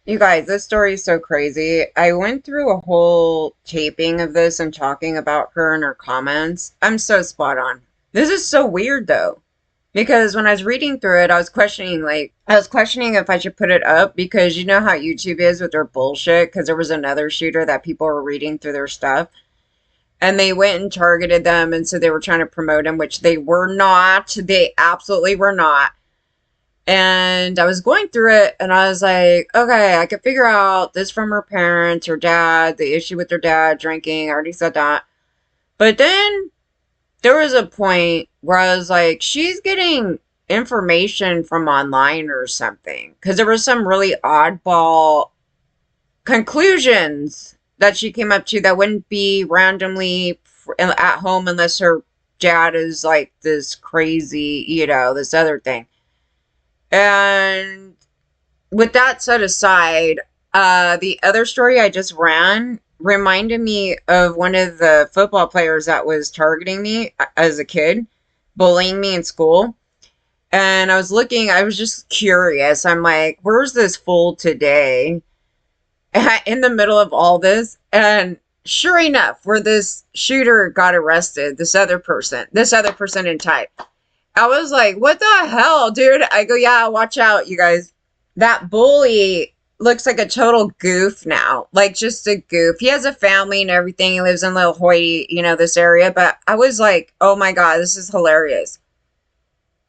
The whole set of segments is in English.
You guys, this story is so crazy. I went through a whole taping of this and talking about her and her comments. I'm so spot on. This is so weird though. Because when I was reading through it, I was questioning if I should put it up because you know how YouTube is with their bullshit. Because there was another shooter that people were reading through their stuff and they went and targeted them and so they were trying to promote him, which they were not. They absolutely were not. And I was going through it and I was like, okay, I could figure out this from her parents, her dad, the issue with her dad drinking. I already said that. But then there was a point where I was like, she's getting information from online or something. Because there was some really oddball conclusions that she came up to that wouldn't be randomly at home unless her dad is like this crazy, this other thing. And with that set aside, the other story I just ran reminded me of one of the football players that was targeting me as a kid, bullying me in school. And I was just curious. I'm like, where's this fool today in the middle of all this? And sure enough, where this shooter got arrested, this other person in type. I was like, what the hell, dude? I go, yeah, watch out, you guys. That bully looks like a total goof now. Like, just a goof. He has a family and everything. He lives in Little Hoy, this area. But I was like, oh my God, this is hilarious.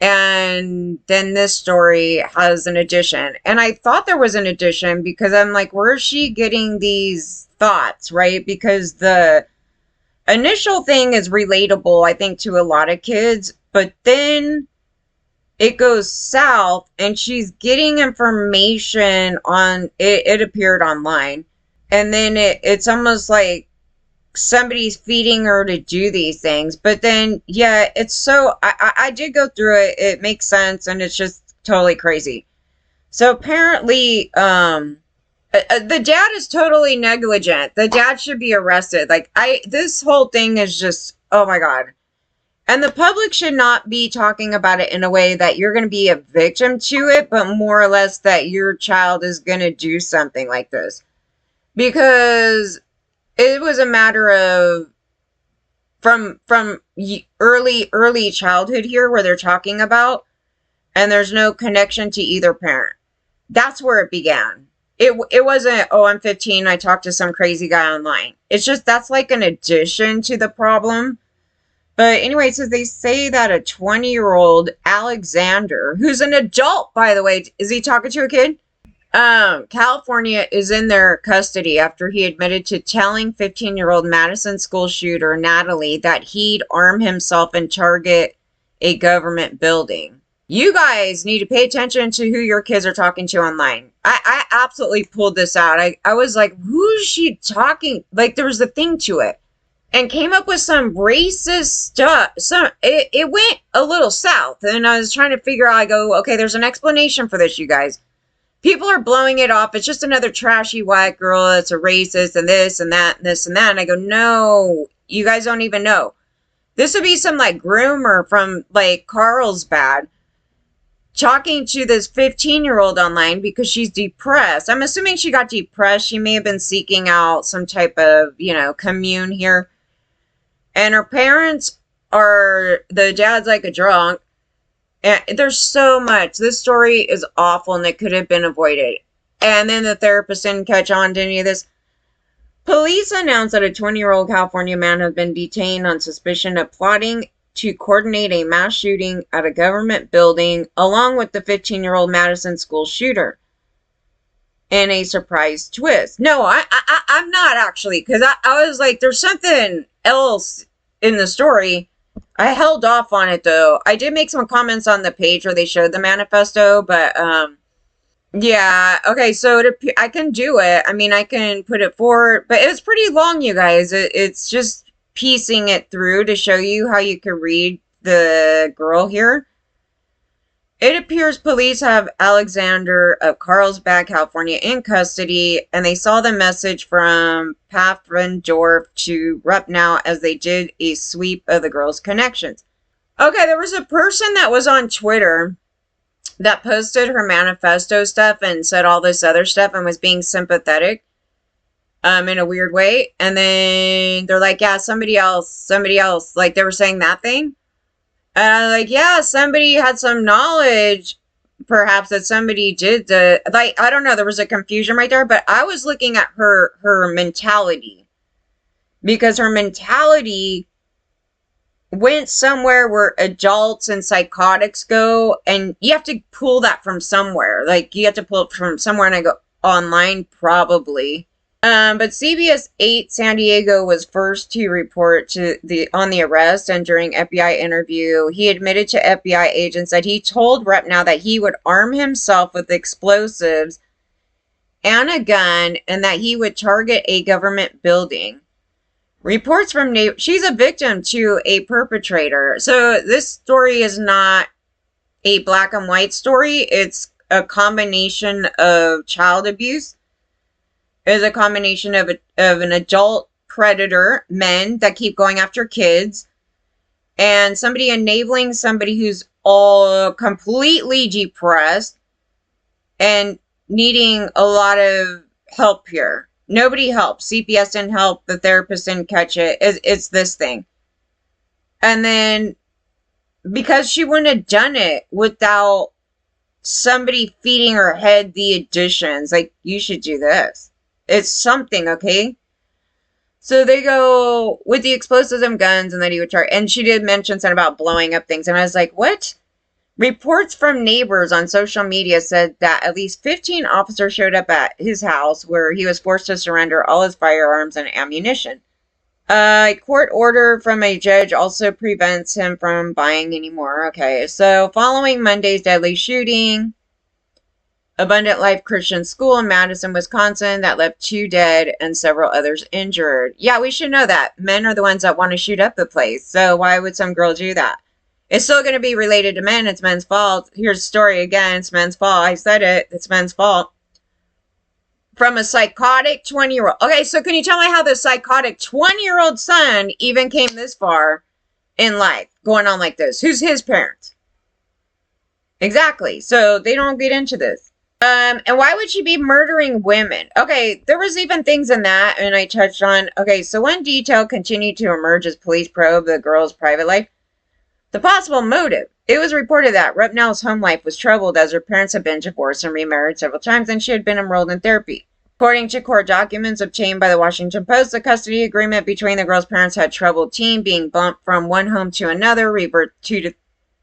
And then this story has an addition. And I thought there was an addition because I'm like, where is she getting these thoughts, right? Because the initial thing is relatable, I think, to a lot of kids. But then it goes south and she's getting information on it. It appeared online. And then it's almost like somebody's feeding her to do these things. But then, yeah, it's so, I did go through it. It makes sense. And it's just totally crazy. So apparently, the dad is totally negligent. The dad should be arrested. This whole thing is just, oh my God. And the public should not be talking about it in a way that you're going to be a victim to it, but more or less that your child is going to do something like this. Because it was a matter of from early childhood here where they're talking about, and there's no connection to either parent. That's where it began. It wasn't, oh, I'm 15, I talked to some crazy guy online. It's just that's like an addition to the problem. But anyway, so they say that a 20-year-old Alexander, who's an adult, by the way, is he talking to a kid? California is in their custody after he admitted to telling 15-year-old Madison school shooter Natalie that he'd arm himself and target a government building. You guys need to pay attention to who your kids are talking to online. I absolutely pulled this out. I was like, who's she talking? Like, there was a thing to it. And came up with some racist stuff. It went a little south. And I was trying to figure out, I go, okay, there's an explanation for this, you guys. People are blowing it off. It's just another trashy white girl that's a racist and this and that and this and that. And I go, no, you guys don't even know. This would be some like groomer from like Carlsbad talking to this 15-year-old online because she's depressed. I'm assuming she got depressed. She may have been seeking out some type of, commune here. And her parents the dad's like a drunk. And there's so much. This story is awful and it could have been avoided. And then the therapist didn't catch on to any of this. Police announced that a 20-year-old California man has been detained on suspicion of plotting to coordinate a mass shooting at a government building along with the 15-year-old Madison school shooter. In a surprise twist. No, I'm not actually, because I was like, there's something else in the story. I held off on it though. I did make some comments on the page where they showed the manifesto, but yeah, okay, so I can do it. I mean, I can put it forward, but it was pretty long, you guys. It's just piecing it through to show you how you can read the girl here. It appears police have Alexander of Carlsbad, California in custody, and they saw the message from Paffendorf to Rupnow as they did a sweep of the girl's connections. Okay, there was a person that was on Twitter that posted her manifesto stuff and said all this other stuff and was being sympathetic in a weird way. And then they're like, yeah, somebody else. Like, they were saying that thing. And I'm like, yeah, somebody had some knowledge, perhaps, that somebody did the, like, I don't know, there was a confusion right there, but I was looking at her mentality, because her mentality went somewhere where adults and psychotics go, and you have to pull that from somewhere. Like, you have to pull it from somewhere, and I go, online, probably. But CBS 8 San Diego was first to report on the arrest, and during FBI interview, he admitted to FBI agents that he told Rupnow that he would arm himself with explosives and a gun, and that he would target a government building. Reports from neighbors, she's a victim to a perpetrator. So this story is not a black and white story. It's a combination of child abuse. It's a combination of an adult predator, men that keep going after kids, and somebody enabling somebody who's all completely depressed and needing a lot of help here. Nobody helps. CPS didn't help. The therapist didn't catch it. It's this thing. And then, because she wouldn't have done it without somebody feeding her head the additions. Like, you should do this. It's something, okay? So they go with the explosives and guns, and then he would try. And she did mention something about blowing up things. And I was like, what? Reports from neighbors on social media said that at least 15 officers showed up at his house, where he was forced to surrender all his firearms and ammunition. A court order from a judge also prevents him from buying anymore. Okay, so following Monday's deadly shooting, Abundant Life Christian School in Madison, Wisconsin, that left 2 dead and several others injured. Yeah, we should know that. Men are the ones that want to shoot up the place. So why would some girl do that? It's still going to be related to men. It's men's fault. Here's the story again. It's men's fault. I said it. It's men's fault. From a psychotic 20-year-old. Okay, so can you tell me how the psychotic 20-year-old son even came this far in life, going on like this? Who's his parents? Exactly. So they don't get into this. And why would she be murdering women? Okay, there was even things in that, and I touched on. Okay, so one detail continued to emerge as police probe the girl's private life. The possible motive. It was reported that Rupnow's home life was troubled, as her parents had been divorced and remarried several times, and she had been enrolled in therapy. According to court documents obtained by the Washington Post, the custody agreement between the girl's parents had troubled teen being bumped from one home to another, revert 2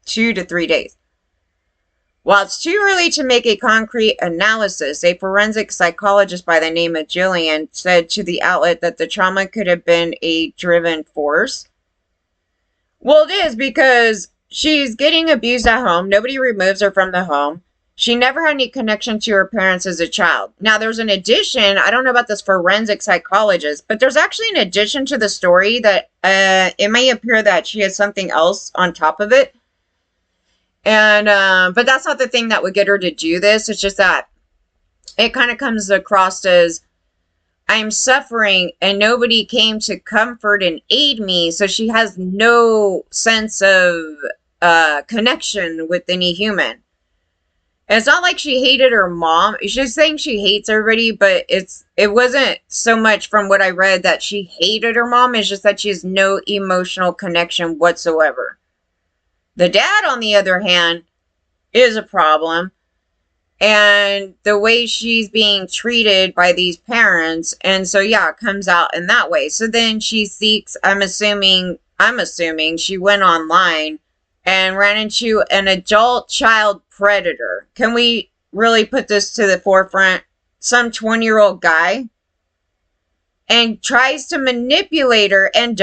to 3 days. While it's too early to make a concrete analysis, a forensic psychologist by the name of Jillian said to the outlet that the trauma could have been a driven force. Well, it is, because she's getting abused at home. Nobody removes her from the home. She never had any connection to her parents as a child. Now, there's an addition. I don't know about this forensic psychologist, but there's actually an addition to the story that it may appear that she has something else on top of it. And, but that's not the thing that would get her to do this. It's just that it kind of comes across as, I'm suffering and nobody came to comfort and aid me. So she has no sense of connection with any human. And it's not like she hated her mom. She's saying she hates everybody, but it wasn't so much from what I read that she hated her mom. It's just that she has no emotional connection whatsoever. The dad, on the other hand, is a problem. And the way she's being treated by these parents. And so, yeah, it comes out in that way. So then she seeks, I'm assuming she went online and ran into an adult child predator. Can we really put this to the forefront? Some 20-year-old guy. And tries to manipulate her, and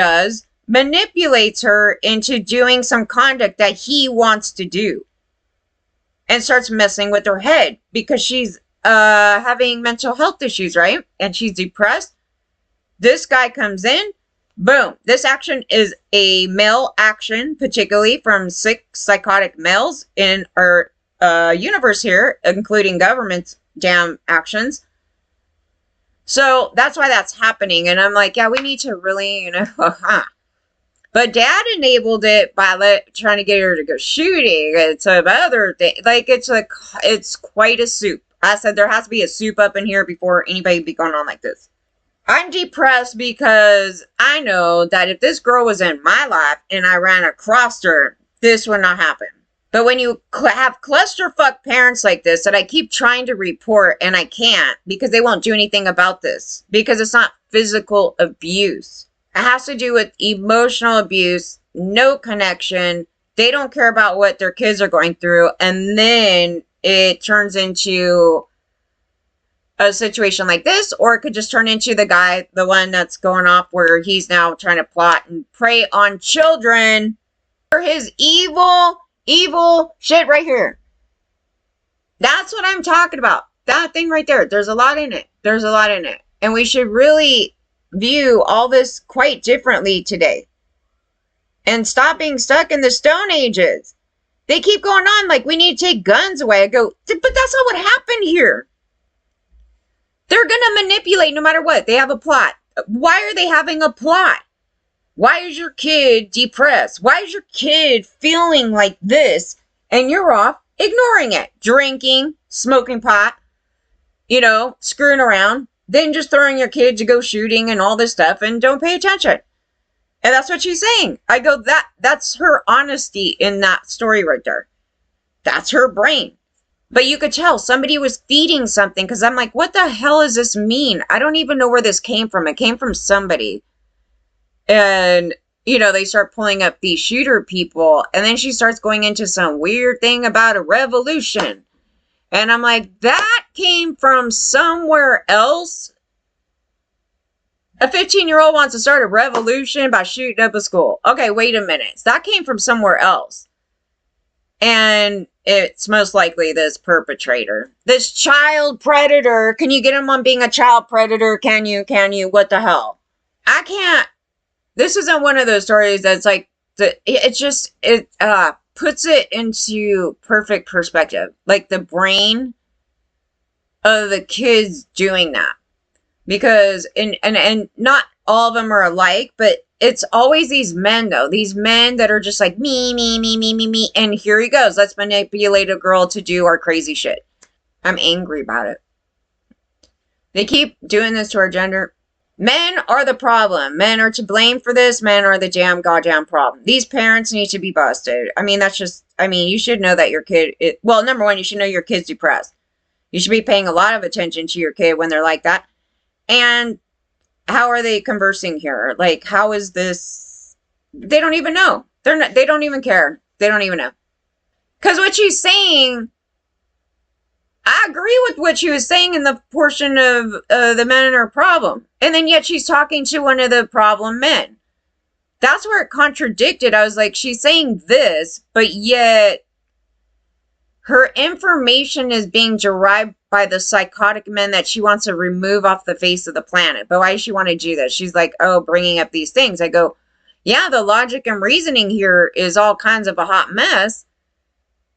manipulates her into doing some conduct that he wants to do. And starts messing with her head because she's having mental health issues, right? And she's depressed. This guy comes in. Boom. This action is a male action, particularly from 6 psychotic males in our universe here, including government's damn actions. So that's why that's happening. And I'm like, yeah, we need to really, But dad enabled it by trying to get her to go shooting and some other thing. Like, it's quite a soup. I said there has to be a soup up in here before anybody be going on like this. I'm depressed because I know that if this girl was in my life and I ran across her, this would not happen. But when you have clusterfuck parents like this that I keep trying to report and I can't because they won't do anything about this, because it's not physical abuse. It has to do with emotional abuse, no connection. They don't care about what their kids are going through. And then it turns into a situation like this, or it could just turn into the one that's going off where he's now trying to plot and prey on children for his evil shit right here. That's what I'm talking about. That thing right there. There's a lot in it. And we should really view all this quite differently today. And stop being stuck in the Stone Ages. They keep going on like we need to take guns away. I go, but that's not what happened here. They're going to manipulate no matter what. They have a plot. Why are they having a plot? Why is your kid depressed? Why is your kid feeling like this? And you're off ignoring it. Drinking, smoking pot, screwing around. Then just throwing your kid to go shooting and all this stuff and don't pay attention. And that's what she's saying. I go, that's her honesty in that story right there. That's her brain. But you could tell somebody was feeding something because I'm like, what the hell does this mean? I don't even know where this came from. It came from somebody. And, they start pulling up these shooter people. And then she starts going into some weird thing about a revolution. And I'm like, that came from somewhere else. A 15-year-old wants to start a revolution by shooting up a school. Okay, wait a minute. That came from somewhere else. And it's most likely this perpetrator. This child predator. Can you get him on being a child predator? Can you? What the hell? I can't. This isn't one of those stories that's like, it puts it into perfect perspective. Like the brain of the kids doing that. Because, and not all of them are alike, but it's always these men, though. These men that are just like, me. And here he goes. Let's manipulate a girl to do our crazy shit. I'm angry about it. They keep doing this to our gender. Men are the problem. Men are to blame for this. Men are the damn goddamn problem. These parents need to be busted. You should know that your kid, number one, you should know your kid's depressed. You should be paying a lot of attention to your kid when they're like that. And how are they conversing here? Like, how is this? They don't even know. They don't even care. They don't even know. Because what she's saying, I agree with what she was saying in the portion of the men are a problem. And then yet she's talking to one of the problem men. That's where it contradicted. I was like, she's saying this, but yet her information is being derived by the psychotic men that she wants to remove off the face of the planet. But why does she want to do this? She's like, bringing up these things. I go, yeah, the logic and reasoning here is all kinds of a hot mess.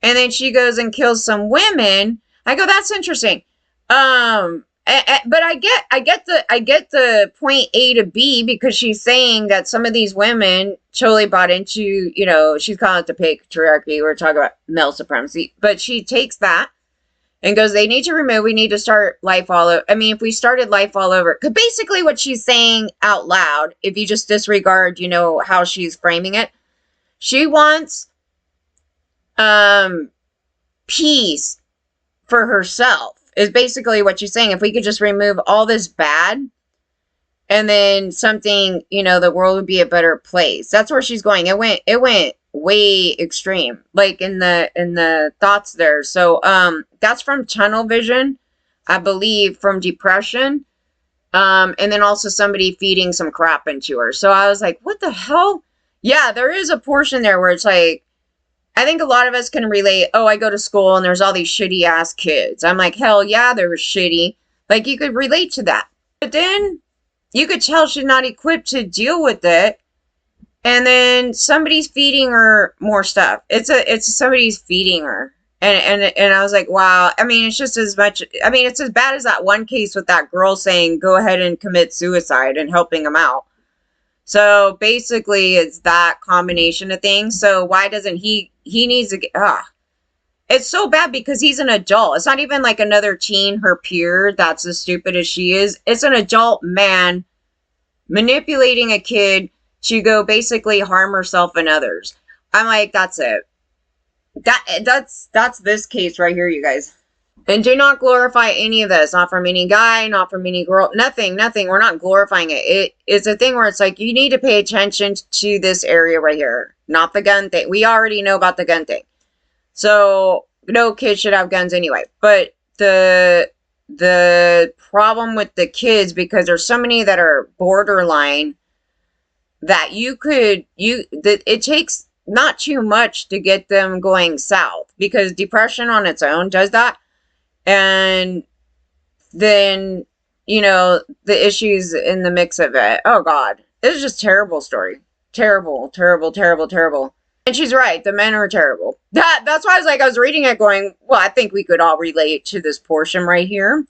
And then she goes and kills some women. I go, that's interesting. But I get the point A to B, because she's saying that some of these women totally bought into, she's calling it the patriarchy. We're talking about male supremacy, but she takes that and goes, we need to start life all over. If we started life all over, because basically what she's saying out loud, if you just disregard, how she's framing it, she wants, peace for herself, is basically what she's saying. If we could just remove all this bad, and then something, the world would be a better place. That's where she's going. It went way extreme, like in the thoughts there. So, that's from tunnel vision, I believe, from depression. And then also somebody feeding some crap into her. So I was like, what the hell? Yeah, there is a portion there where it's like, I think a lot of us can relate. I go to school and there's all these shitty ass kids. I'm like, hell yeah, they were shitty. Like, you could relate to that. But then you could tell she's not equipped to deal with it. And then somebody's feeding her more stuff. It's somebody's feeding her. And I was like, wow. It's just as much. It's as bad as that one case with that girl saying, go ahead and commit suicide, and helping him out. So basically, it's that combination of things. So why doesn't he needs to get, it's so bad because he's an adult. It's not even like another teen, her peer, that's as stupid as she is. It's an adult man manipulating a kid to go basically harm herself and others. I'm like, that's it. That's this case right here, you guys. And do not glorify any of this. Not from any guy, not from any girl. Nothing. We're not glorifying it. It's a thing where it's like, you need to pay attention to this area right here. Not the gun thing. We already know about the gun thing. So, no kid should have guns anyway. But the problem with the kids, because there's so many that are borderline, that it takes not too much to get them going south, because depression on its own does that. And then, the issues in the mix of it. Oh God, it's just terrible story. Terrible. And she's right. The men are terrible. That's why I was reading it going, well, I think we could all relate to this portion right here.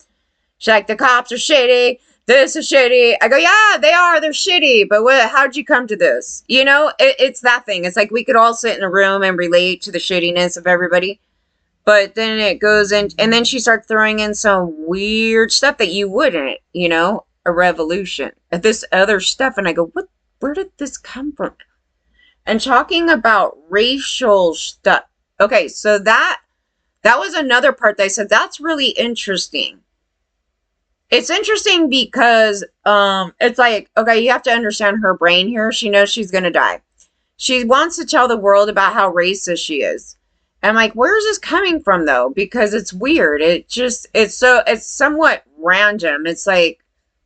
She's like, the cops are shitty. This is shitty. I go, yeah, they are. They're shitty. But how'd you come to this? It's that thing. It's like we could all sit in a room and relate to the shittiness of everybody. But then it goes in, and then she starts throwing in some weird stuff that you wouldn't, a revolution, this other stuff. And I go, where did this come from? And talking about racial stuff. Okay, so that was another part that I said, that's really interesting. It's interesting because it's like, okay, you have to understand her brain here. She knows she's going to die. She wants to tell the world about how racist she is. And I'm like, where's this coming from though? Because it's weird. It's somewhat random. It's like,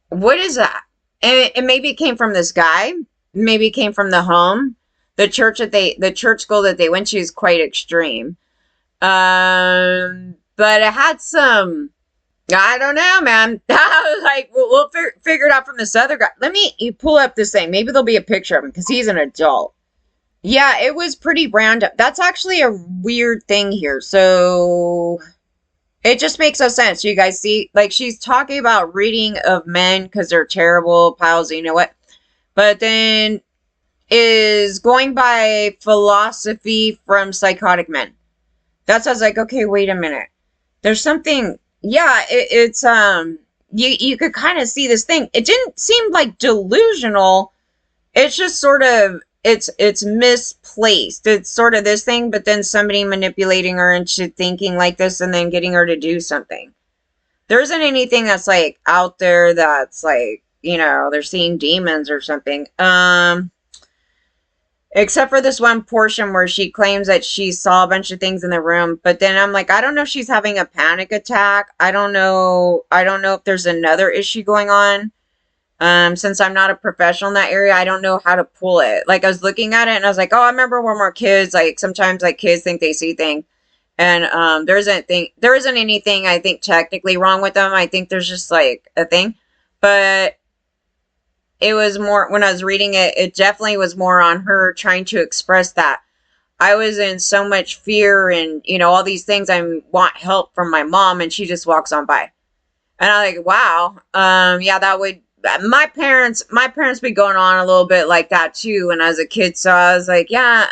what is that? And maybe it came from this guy. Maybe it came from the home. The church school that they went to is quite extreme. But it had some, I don't know, man. I was like, we'll figure it out from this other guy. Let me pull up this thing. Maybe there'll be a picture of him because he's an adult. Yeah, it was pretty random. That's actually a weird thing here. So it just makes no sense. You guys see, like, she's talking about reading of men because they're terrible pals, you know what? But then is going by philosophy from psychotic men. That's I was like, okay, wait a minute. There's something. Yeah, it's you could kind of see this thing. It didn't seem like delusional. It's just sort of it's misplaced. It's sort of this thing, but then somebody manipulating her into thinking like this and then getting her to do something. There isn't anything that's like out there that's like, they're seeing demons or something. Except for this one portion where she claims that she saw a bunch of things in the room. But then I'm like, I don't know if she's having a panic attack. I don't know if there's another issue going on. Since I'm not a professional in that area, I don't know how to pull it. Like, I was looking at it and I was like, oh, I remember when we're kids, like, sometimes, like, kids think they see things. And, there isn't anything, I think, technically wrong with them. I think there's just, like, a thing. But it was more, when I was reading it, it definitely was more on her trying to express that I was in so much fear and, all these things. I want help from my mom, and she just walks on by. And I'm like, wow. Yeah, that would, my parents be going on a little bit like that too when I was a kid. So I was like, yeah,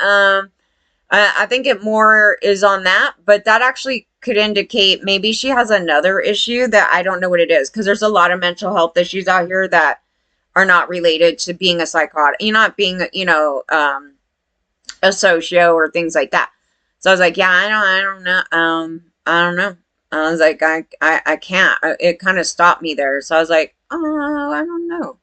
I think it more is on that, but that actually could indicate maybe she has another issue that I don't know what it is. Cause there's a lot of mental health issues out here that are not related to being a psychotic, not being, a socio or things like that. So I was like, yeah, I don't know. I don't know. I was like, I can't. It kind of stopped me there. So I was like, oh, I don't know.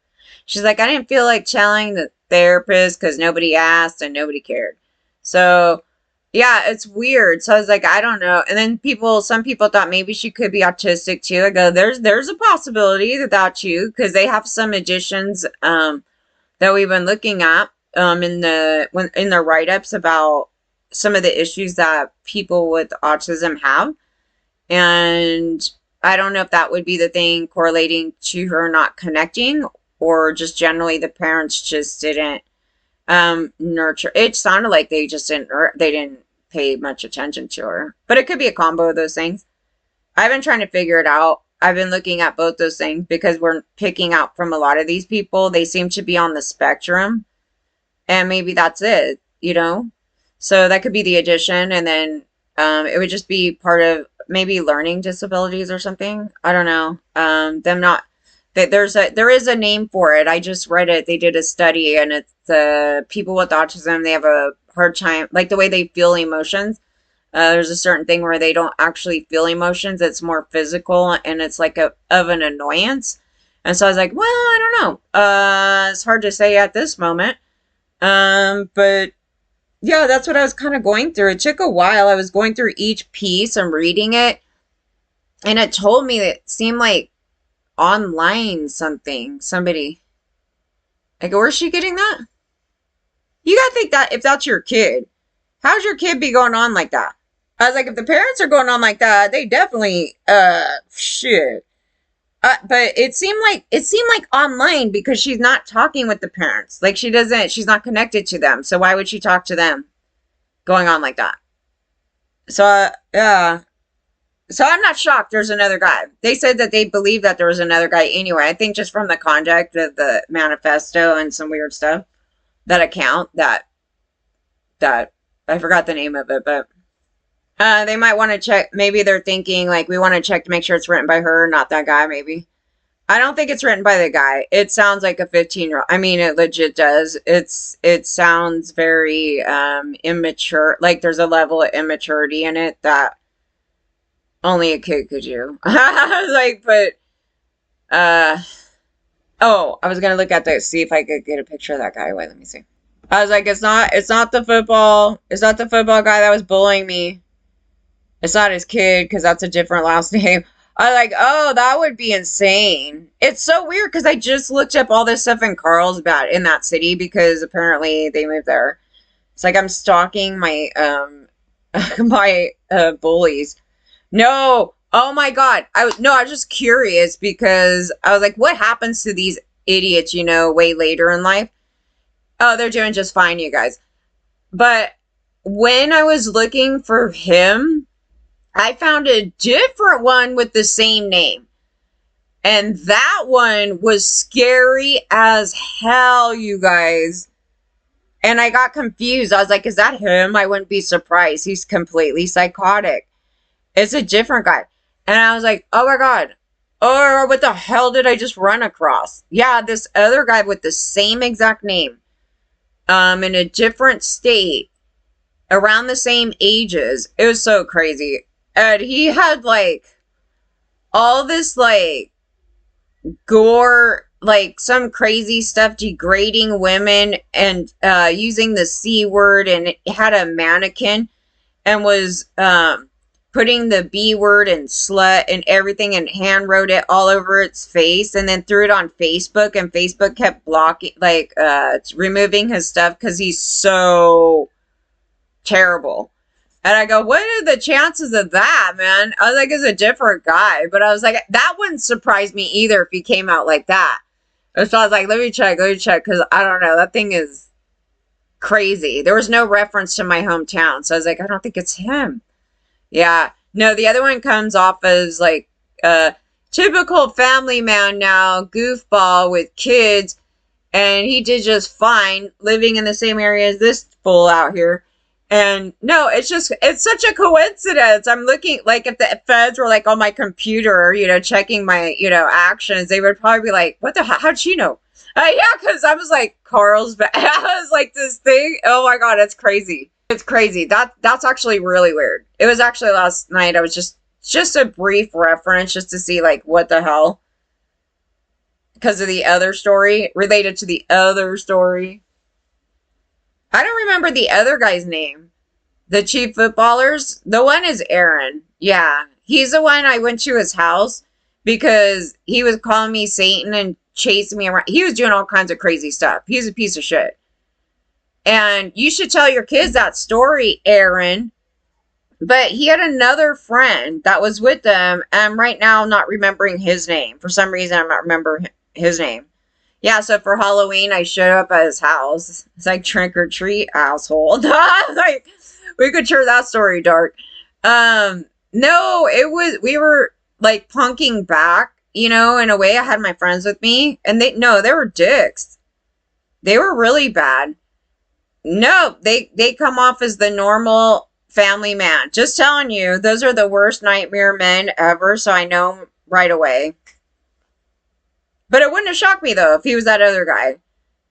She's like, I didn't feel like telling the therapist because nobody asked and nobody cared. So yeah, it's weird. So I was like, I don't know. And then some people thought maybe she could be autistic too. I go, there's a possibility that too, because they have some additions that we've been looking at in the write-ups about some of the issues that people with autism have. And I don't know if that would be the thing correlating to her not connecting, or just generally the parents just didn't nurture. It sounded like they didn't pay much attention to her, but it could be a combo of those things. I've been trying to figure it out. I've been looking at both those things because we're picking out from a lot of these people. They seem to be on the spectrum, and maybe that's it, you know? So that could be the addition, and then it would just be part of maybe learning disabilities or something. I don't know. Them not that there is a name for it. I just read it. They did a study, and it's people with autism. They have a hard time, like the way they feel emotions. There's a certain thing where they don't actually feel emotions. It's more physical, and it's like of an annoyance. And so I was like, well, I don't know. It's hard to say at this moment. But yeah, that's what I was kind of going through. It took a while. I was going through each piece and reading it, and it told me that it seemed like online something. Somebody, like, where's she getting that? You gotta think that if that's your kid, how's your kid be going on like that? I was like, if the parents are going on like that, they definitely, shit. But it seemed like online because she's not talking with the parents. Like she's not connected to them. So why would she talk to them going on like that? So, yeah. So I'm not shocked there's another guy. They said that they believe that there was another guy anyway. I think just from the conduct of the manifesto and some weird stuff, that account, that I forgot the name of it, but they might want to check. Maybe they're thinking like we want to check to make sure it's written by her, not that guy. Maybe I don't think it's written by the guy. It sounds like a 15-year-old. I mean, it legit does. It sounds very immature. Like there's a level of immaturity in it that only a kid could do. Like, but oh, I was gonna look at see if I could get a picture of that guy. Wait, let me see. I was like, it's not the football guy that was bullying me. It's not his kid because that's a different last name. I was like, oh, that would be insane. It's so weird because I just looked up all this stuff in Carlsbad in that city because apparently they moved there. It's like I'm stalking my my bullies. No, oh my God. I was just curious because I was like, what happens to these idiots, way later in life? Oh, they're doing just fine, you guys. But when I was looking for him, I found a different one with the same name. And that one was scary as hell, you guys. And I got confused. I was like, is that him? I wouldn't be surprised. He's completely psychotic. It's a different guy. And I was like, oh my God. Oh, what the hell did I just run across? Yeah, this other guy with the same exact name. In a different state. Around the same ages. It was so crazy. And he had like all this like gore, like some crazy stuff degrading women and using the C word, and it had a mannequin and was putting the B word and slut and everything and hand wrote it all over its face and then threw it on Facebook, and Facebook kept blocking, like removing his stuff because he's so terrible. And I go, what are the chances of that, man? I was like, it's a different guy. But I was like, that wouldn't surprise me either if he came out like that. And so I was like, let me check. Because I don't know. That thing is crazy. There was no reference to my hometown. So I was like, I don't think it's him. Yeah. No, the other one comes off as like a typical family man now, goofball with kids. And he did just fine living in the same area as this fool out here. And no, it's such a coincidence. I'm looking, like, if the feds were like on my computer, checking my, actions, they would probably be like, what the hell? How'd she know? Yeah, because I was like, Carlsbad. I was like, this thing. Oh my God, it's crazy. It's crazy. That's actually really weird. It was actually last night. I was just a brief reference just to see, like, what the hell? Because of the other story, related to the other story. I don't remember the other guy's name. The chief footballers. The one is Aaron. Yeah. He's the one I went to his house because he was calling me Satan and chasing me around. He was doing all kinds of crazy stuff. He's a piece of shit. And you should tell your kids that story, Aaron. But he had another friend that was with them. And right now I'm not remembering his name. For some reason I'm not remembering his name. Yeah, so for Halloween, I showed up at his house. It's like trick or treat, asshole. Like, we could turn that story dark. No, we were like punking back, you know, in a way. I had my friends with me, and they were dicks. They were really bad. No, they come off as the normal family man. Just telling you, those are the worst nightmare men ever, so I know right away. But it wouldn't have shocked me though if he was that other guy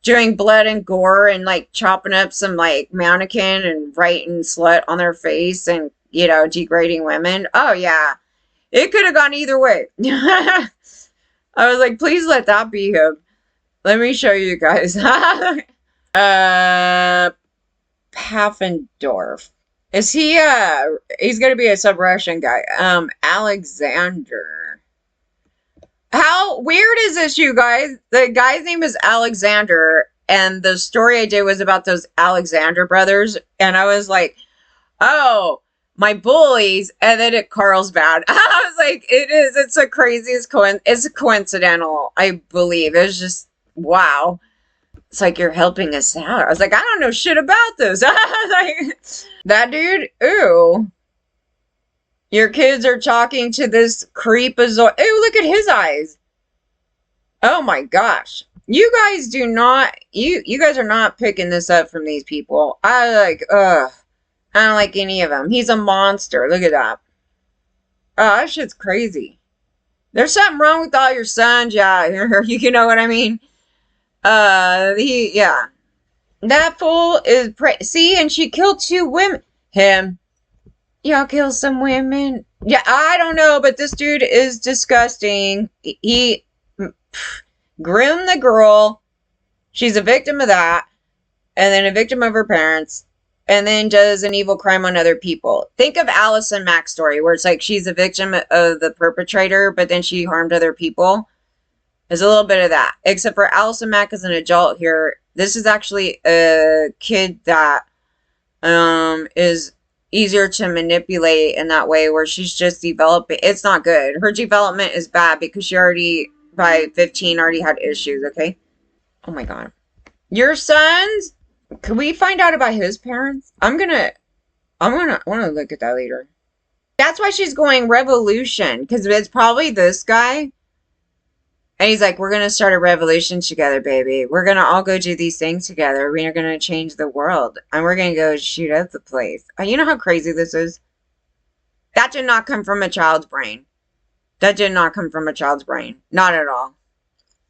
doing blood and gore and like chopping up some like mannequin and writing slut on their face and, you know, degrading women. Oh yeah. It could have gone either way. I was like, please let that be him. Let me show you guys. Paffendorf. Is he he's gonna be a sub Russian guy. Alexander. How weird is this, you guys? The guy's name is Alexander, and the story I did was about those Alexander brothers, and I was like, oh, my bullies, and then it Carlsbad. I was like, it's the craziest it's coincidental, I believe. It's just wow. It's like you're helping us out. I was like, I don't know shit about this. Like, that dude, ooh. Your kids are talking to this creepazoid. Ooh, look at his eyes. Oh my gosh. You guys do not, you guys are not picking this up from these people. I don't like any of them. He's a monster. Look at that. Oh, that shit's crazy. There's something wrong with all your sons. Yeah, you know what I mean? Yeah. That fool is, see, and she killed 2 women. Him. Y'all kill some women. Yeah, I don't know, but this dude is disgusting. He groomed the girl. She's a victim of that. And then a victim of her parents. And then does an evil crime on other people. Think of Allison Mack's story, where it's like she's a victim of the perpetrator, but then she harmed other people. There's a little bit of that. Except for Allison Mack as an adult here. This is actually a kid that is easier to manipulate in that way, where she's just developing. It's not good. Her development is bad because she already, by 15, already had issues, okay? Oh my god. Your sons? Can we find out about his parents? I want to look at that later. That's why she's going revolution, because it's probably this guy. And he's like, we're going to start a revolution together, baby. We're going to all go do these things together. We're going to change the world. And we're going to go shoot up the place. You know how crazy this is? That did not come from a child's brain. That did not come from a child's brain. Not at all.